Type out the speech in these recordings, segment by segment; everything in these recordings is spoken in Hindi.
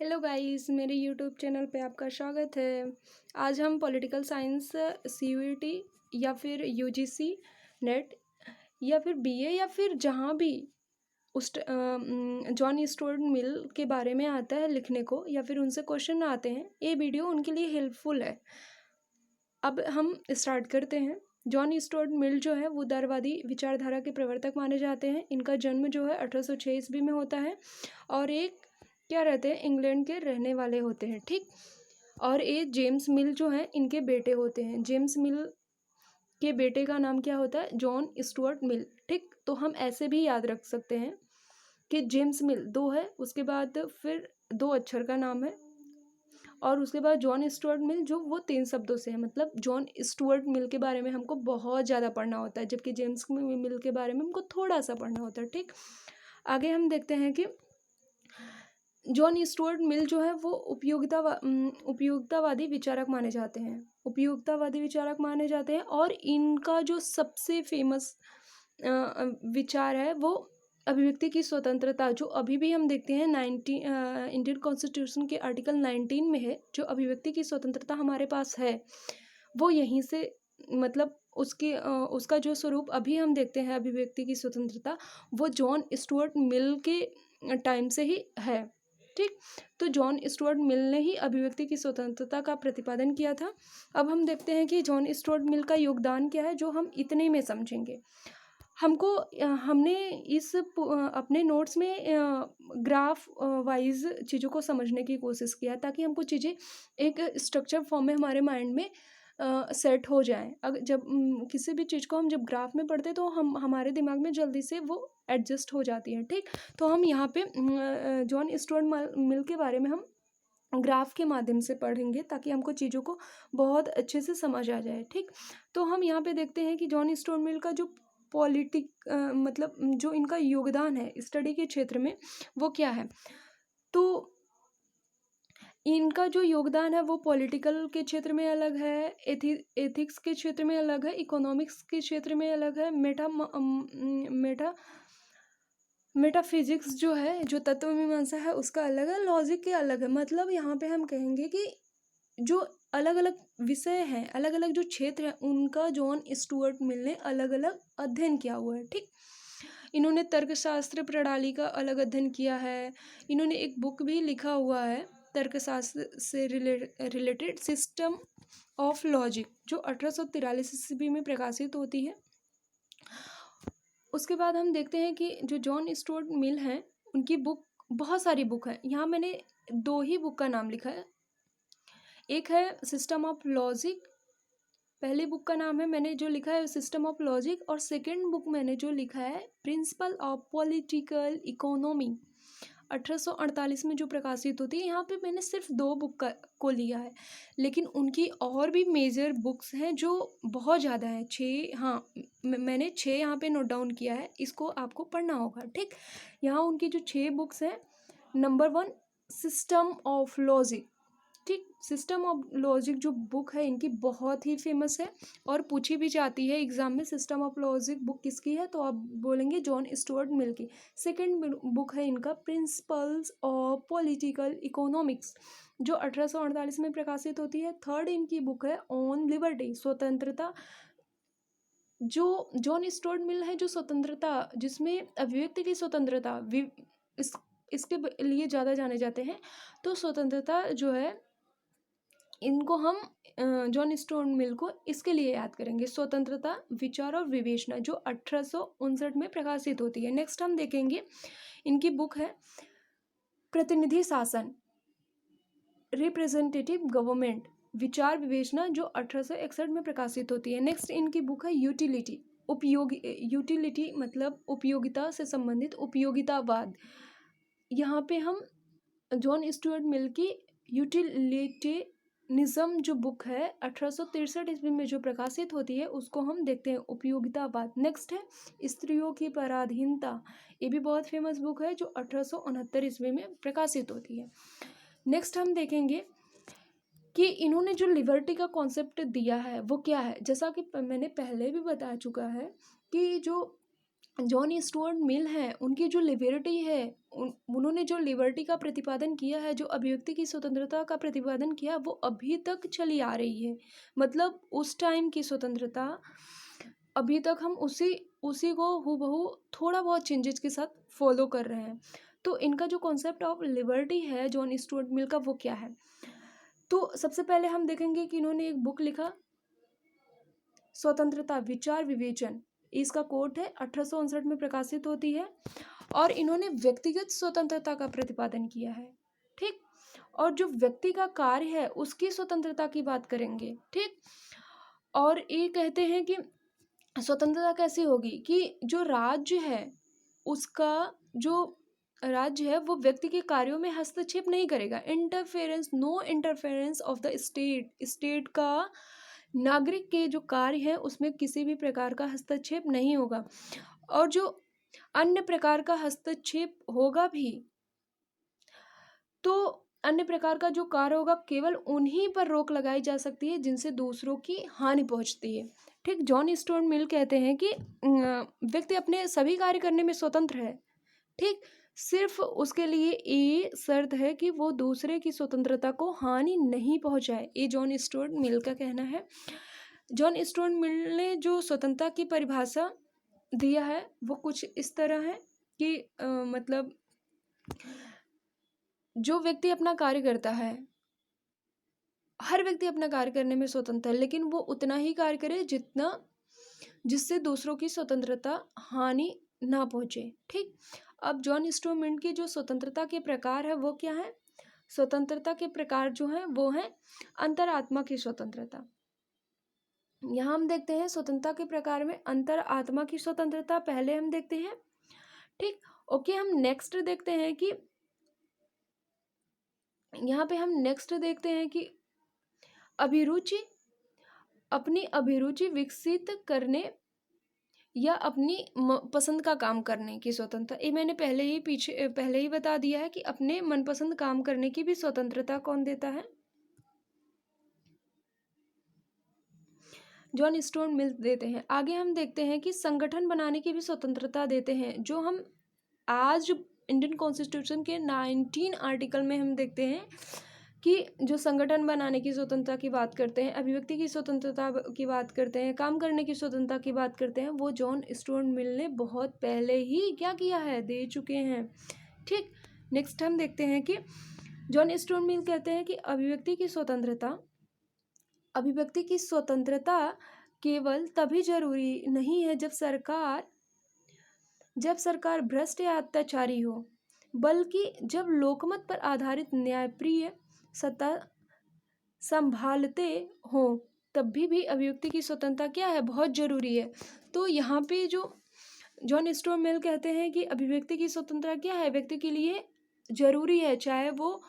हेलो गाइस, मेरे यूट्यूब चैनल पे आपका स्वागत है। आज हम पॉलिटिकल साइंस सीयूईटी या फिर यूजीसी नेट या फिर बीए या फिर जहाँ भी जॉन स्टुअर्ट मिल के बारे में आता है लिखने को या फिर उनसे क्वेश्चन आते हैं, ये वीडियो उनके लिए हेल्पफुल है। अब हम स्टार्ट करते हैं। जॉन स्टुअर्ट मिल जो है वो उदारवादी विचारधारा के प्रवर्तक माने जाते हैं। इनका जन्म जो है 1806 ईस्वी में होता है और एक क्या रहते हैं, इंग्लैंड के रहने वाले होते हैं, ठीक। और ये जेम्स मिल जो हैं इनके बेटे होते हैं। जेम्स मिल के बेटे का नाम क्या होता है? जॉन स्टुअर्ट मिल, ठीक। तो हम ऐसे भी याद रख सकते हैं कि जेम्स मिल दो है, उसके बाद फिर दो अक्षर का नाम है और उसके बाद जॉन स्टुअर्ट मिल जो वो 3 शब्दों से है। मतलब जॉन स्टुअर्ट मिल के बारे में हमको बहुत ज़्यादा पढ़ना होता है, जबकि जेम्स मिल के बारे में हमको थोड़ा सा पढ़ना होता है, ठीक। आगे हम देखते हैं कि जॉन स्टुअर्ट मिल जो है वो उपयोगितावादी विचारक माने जाते हैं। उपयोगितावादी विचारक माने जाते हैं और इनका जो सबसे फेमस विचार है वो अभिव्यक्ति की स्वतंत्रता, जो अभी भी हम देखते हैं इंडियन कॉन्स्टिट्यूशन के आर्टिकल 19 में है। जो अभिव्यक्ति की स्वतंत्रता हमारे पास है वो यहीं से, मतलब उसका जो स्वरूप अभी हम देखते हैं अभिव्यक्ति की स्वतंत्रता, वो जॉन स्टुअर्ट मिल के टाइम से ही है, ठीक। तो जॉन स्टुअर्ट मिल ने ही अभिव्यक्ति की स्वतंत्रता का प्रतिपादन किया था। अब हम देखते हैं कि जॉन स्टुअर्ट मिल का योगदान क्या है, जो हम इतने में समझेंगे। हमने अपने नोट्स में ग्राफ वाइज चीज़ों को समझने की कोशिश किया ताकि हमको चीज़ें एक स्ट्रक्चर फॉर्म में हमारे माइंड में सेट हो जाए। अगर जब किसी भी चीज़ को हम जब ग्राफ में पढ़ते तो हमारे दिमाग में जल्दी से वो एडजस्ट हो जाती है, ठीक। तो हम यहाँ पे जॉन स्टुअर्ट मिल के बारे में हम ग्राफ के माध्यम से पढ़ेंगे ताकि हमको चीज़ों को बहुत अच्छे से समझ आ जाए, ठीक। तो हम यहाँ पे देखते हैं कि जॉन स्टुअर्ट मिल का जो मतलब जो इनका योगदान है स्टडी के क्षेत्र में वो क्या है। तो इनका जो योगदान है वो पॉलिटिकल के क्षेत्र में अलग है, एथिक्स के क्षेत्र में अलग है, इकोनॉमिक्स के क्षेत्र में अलग है, मेटाफिजिक्स जो है, जो तत्व मीमांसा है उसका अलग है, लॉजिक के अलग है। मतलब यहाँ पे हम कहेंगे कि जो अलग अलग विषय हैं, अलग अलग जो क्षेत्र हैं, उनका जॉन स्टुअर्ट मिल ने अलग अलग अध्ययन किया हुआ है, ठीक। इन्होंने तर्कशास्त्र प्रणाली का अलग अध्ययन किया है। इन्होंने एक बुक भी लिखा हुआ है तर्कशास्त्र से रिलेटेड, सिस्टम ऑफ लॉजिक, जो 1843 ईस्वी में प्रकाशित होती है। उसके बाद हम देखते हैं कि जो जॉन स्टुअर्ट मिल हैं उनकी बुक, बहुत सारी बुक है। यहाँ मैंने 2 ही बुक का नाम लिखा है। एक है सिस्टम ऑफ लॉजिक, पहली बुक का नाम है मैंने जो लिखा है सिस्टम ऑफ लॉजिक, और सेकंड बुक मैंने जो लिखा है प्रिंसिपल ऑफ पॉलिटिकल इकोनॉमी, 1848 में जो प्रकाशित होती है। यहाँ पे मैंने सिर्फ 2 बुक को लिया है, लेकिन उनकी और भी मेजर बुक्स हैं जो बहुत ज़्यादा हैं, 6। हाँ, मैंने 6 यहाँ पे नोट डाउन किया है, इसको आपको पढ़ना होगा, ठीक। यहाँ उनकी जो 6 बुक्स हैं, नंबर 1 सिस्टम ऑफ लॉजिक, ठीक। सिस्टम ऑफ लॉजिक जो बुक है इनकी बहुत ही फेमस है और पूछी भी जाती है एग्जाम में, सिस्टम ऑफ लॉजिक बुक किसकी है, तो आप बोलेंगे जॉन स्टुअर्ट मिल की। सेकंड बुक है इनका प्रिंसिपल्स ऑफ पॉलिटिकल इकोनॉमिक्स, जो 1848 में प्रकाशित होती है। थर्ड इनकी बुक है ऑन लिबर्टी, स्वतंत्रता, जो जॉन स्टुअर्ट मिल है, जो स्वतंत्रता जिसमें अभिव्यक्ति की स्वतंत्रता, इस इसके लिए ज़्यादा जाने जाते हैं। तो स्वतंत्रता जो है, इनको हम जॉन स्टुअर्ट मिल को इसके लिए याद करेंगे, स्वतंत्रता, विचार और विवेचना, जो 1859 में प्रकाशित होती है। नेक्स्ट हम देखेंगे इनकी बुक है प्रतिनिधि शासन, रिप्रेजेंटेटिव गवर्नमेंट, विचार विवेचना, जो 1861 में प्रकाशित होती है। नेक्स्ट इनकी बुक है यूटिलिटी, यूटिलिटी मतलब उपयोगिता से संबंधित, उपयोगितावाद। यहाँ पे हम जॉन स्टुअर्ट मिल की यूटिलिटेनिज्म जो बुक है 1863 ईस्वी में जो प्रकाशित होती है, उसको हम देखते हैं, उपयोगितावाद। नेक्स्ट है स्त्रियों की पराधीनता, ये भी बहुत फेमस बुक है जो 1869 ईस्वी में प्रकाशित होती है। नेक्स्ट हम देखेंगे कि इन्होंने जो लिबर्टी का कॉन्सेप्ट दिया है वो क्या है। जैसा कि मैंने पहले भी बता चुका है कि जो जॉन स्टुअर्ट मिल है, उनकी जो लिबर्टी है, उन्होंने जो लिबर्टी का प्रतिपादन किया है, जो अभिव्यक्ति की स्वतंत्रता का प्रतिपादन किया, वो अभी तक चली आ रही है। मतलब उस टाइम की स्वतंत्रता अभी तक हम उसी उसी को हूबहू थोड़ा बहुत चेंजेस के साथ फॉलो कर रहे हैं। तो इनका जो कॉन्सेप्ट ऑफ लिबर्टी है जॉन स्टुअर्ट मिल का, वो क्या है? तो सबसे पहले हम देखेंगे कि इन्होंने एक बुक लिखा, स्वतंत्रता विचार विवेचन। इसका कोट है, 1859 में प्रकाशित होती है। और इन्होंने व्यक्तिगत स्वतंत्रता का प्रतिपादन किया है। ठीक। और जो व्यक्ति का कार्य है उसकी स्वतंत्रता की बात करेंगे। ठीक। और ये कहते हैं कि स्वतंत्रता कैसी होगी कि जो राज्य है उसका जो राज्य है वो व्यक्ति के कार्यों में हस्तक्षेप नहीं करेगा। Interference, no interference of the state. State का नागरिक के जो कार्य है उसमें किसी भी प्रकार का हस्तक्षेप नहीं होगा। और जो अन्य प्रकार का हस्तक्षेप होगा भी तो अन्य प्रकार का जो कार्य होगा केवल उन्हीं पर रोक लगाई जा सकती है जिनसे दूसरों की हानि पहुंचती है। ठीक। जॉन स्टुअर्ट मिल कहते हैं कि व्यक्ति अपने सभी कार्य करने में स्वतंत्र है। ठीक। सिर्फ उसके लिए ये शर्त है कि वो दूसरे की स्वतंत्रता को हानि नहीं पहुंचाए। ये जॉन स्टुअर्ट मिल का कहना है। जॉन स्टुअर्ट मिल ने जो स्वतंत्रता की परिभाषा दिया है वो कुछ इस तरह है कि मतलब जो व्यक्ति अपना कार्य करता है, हर व्यक्ति अपना कार्य करने में स्वतंत्र है, लेकिन वो उतना ही कार्य करे जितना जिससे दूसरों की स्वतंत्रता हानि ना पहुंचे। ठीक। अब जॉन स्टुअर्ट मिल की जो स्वतंत्रता के प्रकार है वो क्या है? स्वतंत्रता के प्रकार जो है वो है अंतरात्मा की स्वतंत्रता। यहाँ हम देखते हैं स्वतंत्रता के प्रकार में अंतरात्मा की स्वतंत्रता पहले हम देखते हैं। ठीक। ओके, हम नेक्स्ट देखते हैं कि यहाँ पे हम नेक्स्ट देखते हैं कि अभिरुचि, अपनी अभिरुचि विकसित करने या अपनी पसंद का काम करने की स्वतंत्रता। ये मैंने पहले ही बता दिया है कि अपने मनपसंद काम करने की भी स्वतंत्रता कौन देता है? जॉन स्टुअर्ट मिल देते हैं। आगे हम देखते हैं कि संगठन बनाने की भी स्वतंत्रता देते हैं, जो हम आज इंडियन कॉन्स्टिट्यूशन के 19 आर्टिकल में हम देखते हैं कि जो संगठन बनाने की स्वतंत्रता की बात करते हैं, अभिव्यक्ति की स्वतंत्रता की बात करते हैं, काम करने की स्वतंत्रता की बात करते हैं, वो जॉन स्टुअर्ट मिल ने बहुत पहले ही क्या किया है, दे चुके हैं। ठीक। नेक्स्ट हम देखते हैं कि जॉन स्टुअर्ट मिल कहते हैं कि अभिव्यक्ति की स्वतंत्रता केवल तभी जरूरी नहीं है जब सरकार भ्रष्ट या अत्याचारी हो, बल्कि जब लोकमत पर आधारित न्यायप्रिय सत्ता संभालते हो तब भी अभिव्यक्ति की स्वतंत्रता क्या है, बहुत जरूरी है। तो यहाँ पे जो जॉन स्टुअर्ट मिल कहते हैं कि अभिव्यक्ति की स्वतंत्रता क्या है, व्यक्ति के लिए जरूरी है, चाहे वो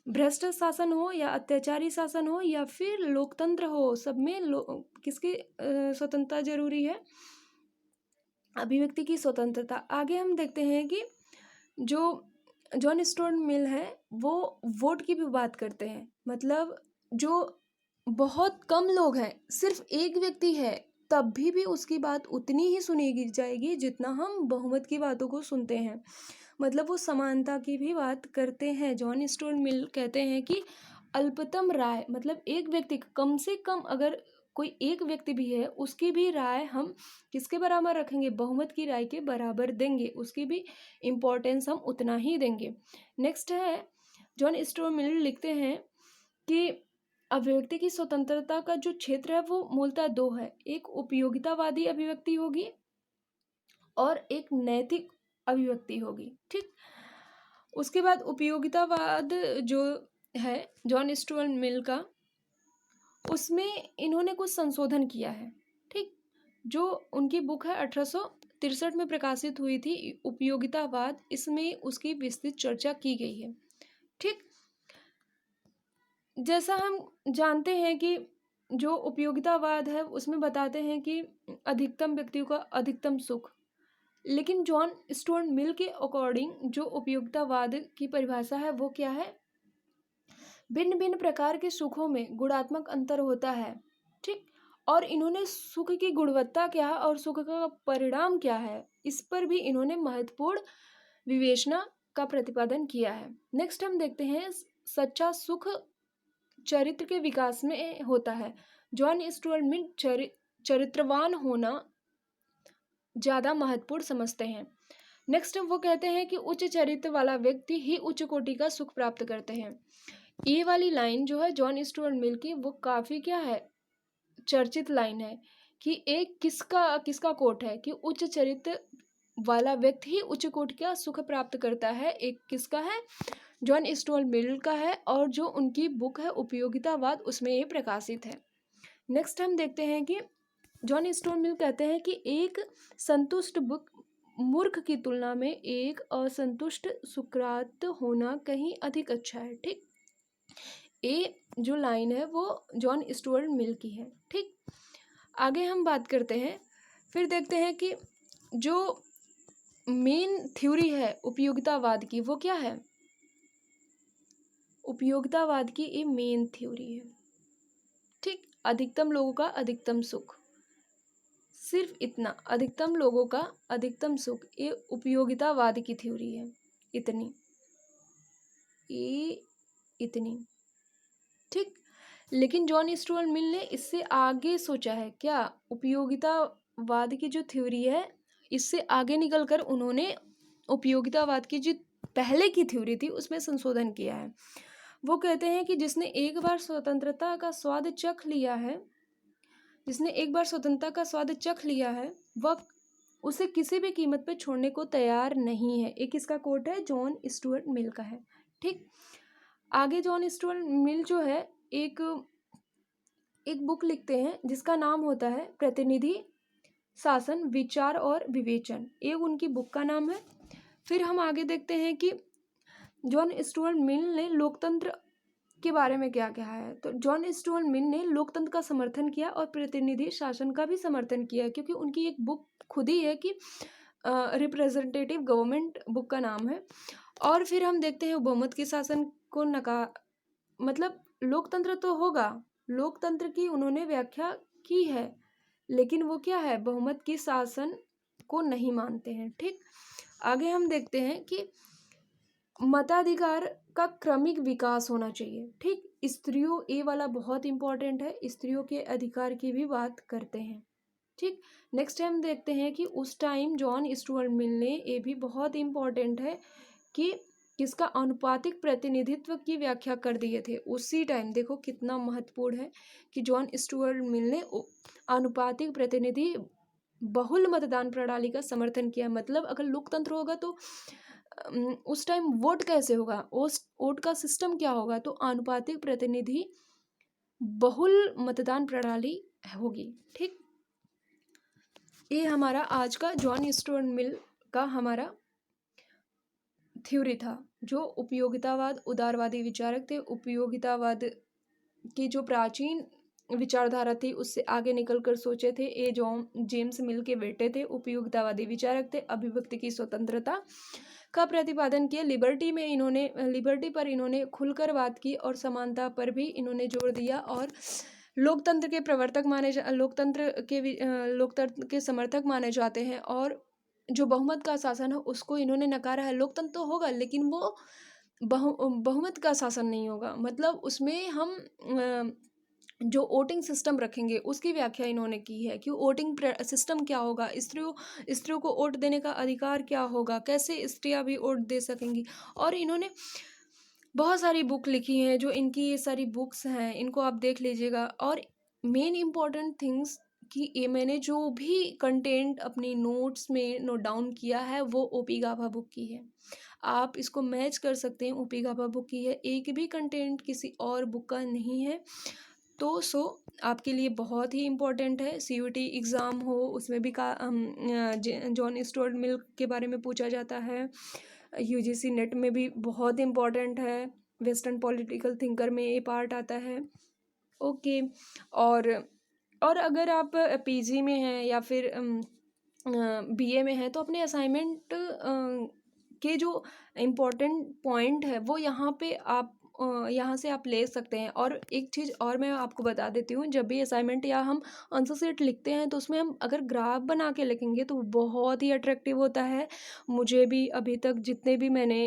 भ्रष्ट शासन हो या अत्याचारी शासन हो या फिर लोकतंत्र हो, सब में किसकी स्वतंत्रता जरूरी है? अभिव्यक्ति की स्वतंत्रता। आगे हम देखते हैं कि जो जॉन स्टुअर्ट मिल है वो वोट की भी बात करते हैं। मतलब जो बहुत कम लोग हैं, सिर्फ एक व्यक्ति है, तब भी उसकी बात उतनी ही सुनी जाएगी जितना हम बहुमत की बातों को सुनते हैं। मतलब वो समानता की भी बात करते हैं। जॉन स्टुअर्ट मिल कहते हैं कि अल्पतम राय, मतलब एक व्यक्ति कम से कम अगर कोई एक व्यक्ति भी है उसकी भी राय हम किसके बराबर रखेंगे, बहुमत की राय के बराबर देंगे, उसकी भी इम्पोर्टेंस हम उतना ही देंगे। नेक्स्ट है, जॉन स्टुअर्ट मिल लिखते हैं कि अभिव्यक्ति की स्वतंत्रता का जो क्षेत्र है वो मूलतः दो है, एक उपयोगितावादी अभिव्यक्ति होगी और एक नैतिक अभिव्यक्ति होगी। ठीक। उसके बाद उपयोगितावाद जो है जॉन स्टुअर्ट मिल का, उसमें इन्होंने कुछ संशोधन किया है। ठीक। जो उनकी बुक है 1863 में प्रकाशित हुई थी उपयोगितावाद, इसमें उसकी विस्तृत चर्चा की गई है। ठीक। जैसा हम जानते हैं कि जो उपयोगितावाद है उसमें बताते हैं कि अधिकतम व्यक्तियों का अधिकतम सुख, लेकिन जॉन स्टुअर्ट मिल के अकॉर्डिंग जो उपयोगितावाद की परिभाषा है वो क्या है, भिन्न भिन्न प्रकार के सुखों में गुणात्मक अंतर होता है। ठीक। और इन्होंने सुख की गुणवत्ता क्या है और सुख का परिणाम क्या है इस पर भी इन्होंने महत्वपूर्ण विवेचना का प्रतिपादन किया है। नेक्स्ट हम देखते हैं सच्चा सुख चरित्र के विकास में होता है। जॉन स्टुअर्ट मिल चरित्रवान होना ज़्यादा महत्वपूर्ण समझते हैं। नेक्स्ट वो कहते हैं कि उच्च चरित्र वाला व्यक्ति ही उच्च कोटि का सुख प्राप्त करते हैं। ये वाली लाइन जो है जॉन स्टुअर्ट मिल की, वो काफ़ी क्या है, चर्चित लाइन है कि एक किसका कोट है कि उच्च चरित्र वाला व्यक्ति ही उच्च कोटि का सुख प्राप्त करता है। एक किसका है, जॉन स्टुअर्ट मिल का है, और जो उनकी बुक है उपयोगितावाद, उसमें ये प्रकाशित है। नेक्स्ट हम देखते हैं कि जॉन स्टुअर्ट मिल कहते हैं कि एक संतुष्ट बुक मूर्ख की तुलना में एक असंतुष्ट सुकरात होना कहीं अधिक अच्छा है। ठीक, ये जो लाइन है वो जॉन स्टुअर्ट मिल की है। ठीक, आगे हम बात करते हैं, फिर देखते हैं कि जो मेन थ्योरी है उपयोगितावाद की, वो क्या है, उपयोगितावाद की ये मेन थ्योरी है। ठीक, अधिकतम लोगों का अधिकतम सुख, सिर्फ इतना, अधिकतम लोगों का अधिकतम सुख, ये उपयोगितावाद की थ्योरी है। इतनी, ये इतनी। ठीक, लेकिन जॉन स्टुअर्ट मिल ने इससे आगे सोचा है। क्या, उपयोगितावाद की जो थ्योरी है, इससे आगे निकलकर उन्होंने उपयोगितावाद की जो पहले की थ्योरी थी उसमें संशोधन किया है। वो कहते हैं कि जिसने एक बार स्वतंत्रता का स्वाद चख लिया है, जिसने एक बार स्वतंत्रता का स्वाद चख लिया है, वह उसे किसी भी कीमत पर छोड़ने को तैयार नहीं है। एक इसका कोट है, जॉन स्टुअर्ट मिल का है। ठीक, आगे जॉन स्टुअर्ट मिल जो है एक बुक लिखते हैं जिसका नाम होता है प्रतिनिधि शासन, विचार और विवेचन, ये उनकी बुक का नाम है। फिर हम आगे देखते हैं कि जॉन स्टुअर्ट मिल ने लोकतंत्र के बारे में क्या कहा है। तो जॉन स्टुअर्ट मिल ने लोकतंत्र का समर्थन किया और प्रतिनिधि शासन का भी समर्थन किया, क्योंकि उनकी एक बुक खुद ही है कि रिप्रेजेंटेटिव गवर्नमेंट बुक का नाम है। और फिर हम देखते हैं बहुमत के शासन को मतलब लोकतंत्र तो होगा, लोकतंत्र की उन्होंने व्याख्या की है, लेकिन वो क्या है, बहुमत की शासन को नहीं मानते हैं। ठीक, आगे हम देखते हैं कि मताधिकार का क्रमिक विकास होना चाहिए। ठीक, स्त्रियों, ये वाला बहुत इंपॉर्टेंट है, स्त्रियों के अधिकार की भी बात करते हैं। ठीक, नेक्स्ट टाइम देखते हैं कि उस टाइम जॉन स्टुअर्ट मिल ने, ये भी बहुत इंपॉर्टेंट है कि किसका, अनुपातिक प्रतिनिधित्व की व्याख्या कर दिए थे उसी टाइम। देखो कितना महत्वपूर्ण है कि जॉन स्टुअर्ट मिल ने अनुपातिक प्रतिनिधि बहुल मतदान प्रणाली का समर्थन किया। मतलब अगर लोकतंत्र होगा तो उस टाइम वोट कैसे होगा, उस वोट का सिस्टम क्या होगा, तो अनुपातिक प्रतिनिधि बहुल मतदान प्रणाली होगी। ठीक, ये हमारा आज का जॉन स्टुअर्ट मिल का हमारा थ्योरी था, जो उपयोगितावाद, उदारवादी विचारक थे। उपयोगितावाद की जो प्राचीन विचारधारा थी उससे आगे निकलकर सोचे थे। ये जॉन जेम्स मिल के बेटे थे, उपयोगितावादी विचारक थे। अभिव्यक्ति की स्वतंत्रता का प्रतिपादन किया। लिबर्टी पर इन्होंने खुलकर बात की और समानता पर भी इन्होंने जोर दिया। और लोकतंत्र के प्रवर्तक लोकतंत्र के समर्थक माने जाते हैं। और जो बहुमत का शासन है उसको इन्होंने नकारा है। लोकतंत्र तो होगा लेकिन वो बहुमत का शासन नहीं होगा। मतलब उसमें हम जो वोटिंग सिस्टम रखेंगे उसकी व्याख्या इन्होंने की है कि वोटिंग सिस्टम क्या होगा, स्त्रियों को वोट देने का अधिकार क्या होगा, कैसे स्त्रियां भी वोट दे सकेंगी। और इन्होंने बहुत सारी बुक लिखी हैं, जो इनकी ये सारी बुक्स हैं इनको आप देख लीजिएगा। और मेन इम्पॉर्टेंट थिंग्स कि ये मैंने जो भी कंटेंट अपनी नोट्स में नोट डाउन किया है वो ओपी गाभा बुक की है। आप इसको मैच कर सकते हैं, ओपी गाभा बुक की है, एक भी कंटेंट किसी और बुक का नहीं है। तो आपके लिए बहुत ही इम्पोर्टेंट है। सीयूटी एग्ज़ाम हो उसमें भी जॉन स्टुअर्ट मिल के बारे में पूछा जाता है। यूजीसी नेट में भी बहुत इम्पोर्टेंट है। वेस्टर्न पॉलिटिकल थिंकर में ये पार्ट आता है। ओके, और अगर आप पीजी में हैं या फिर बीए में हैं तो अपने असाइनमेंट के जो इम्पोर्टेंट पॉइंट है वो यहाँ पे आप यहाँ से आप ले सकते हैं। और एक चीज़ और मैं आपको बता देती हूँ, जब भी असाइनमेंट या हम आंसर शीट लिखते हैं तो उसमें हम अगर ग्राफ बना के लिखेंगे तो बहुत ही अट्रैक्टिव होता है। मुझे भी अभी तक जितने भी मैंने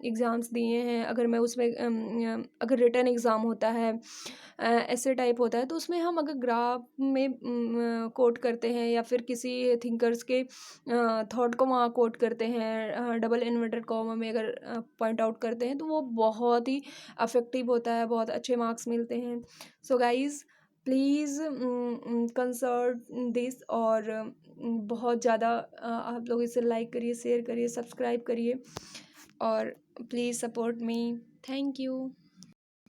एग्ज़ाम्स दिए हैं, अगर मैं उसमें अगर रिटन एग्ज़ाम होता है, ऐसे टाइप होता है, तो उसमें हम अगर ग्राफ में कोट करते हैं या फिर किसी थिंकर्स के थॉट को वहाँ कोट करते हैं, डबल इन्वर्टेड कॉमा में अगर पॉइंट आउट करते हैं, तो वो बहुत ही अफेक्टिव होता है, बहुत अच्छे मार्क्स मिलते हैं। So guys please concert this, और बहुत ज़्यादा आप लोग इसे लाइक करिए, शेयर करिए, सब्सक्राइब करिए, और please support me. Thank you.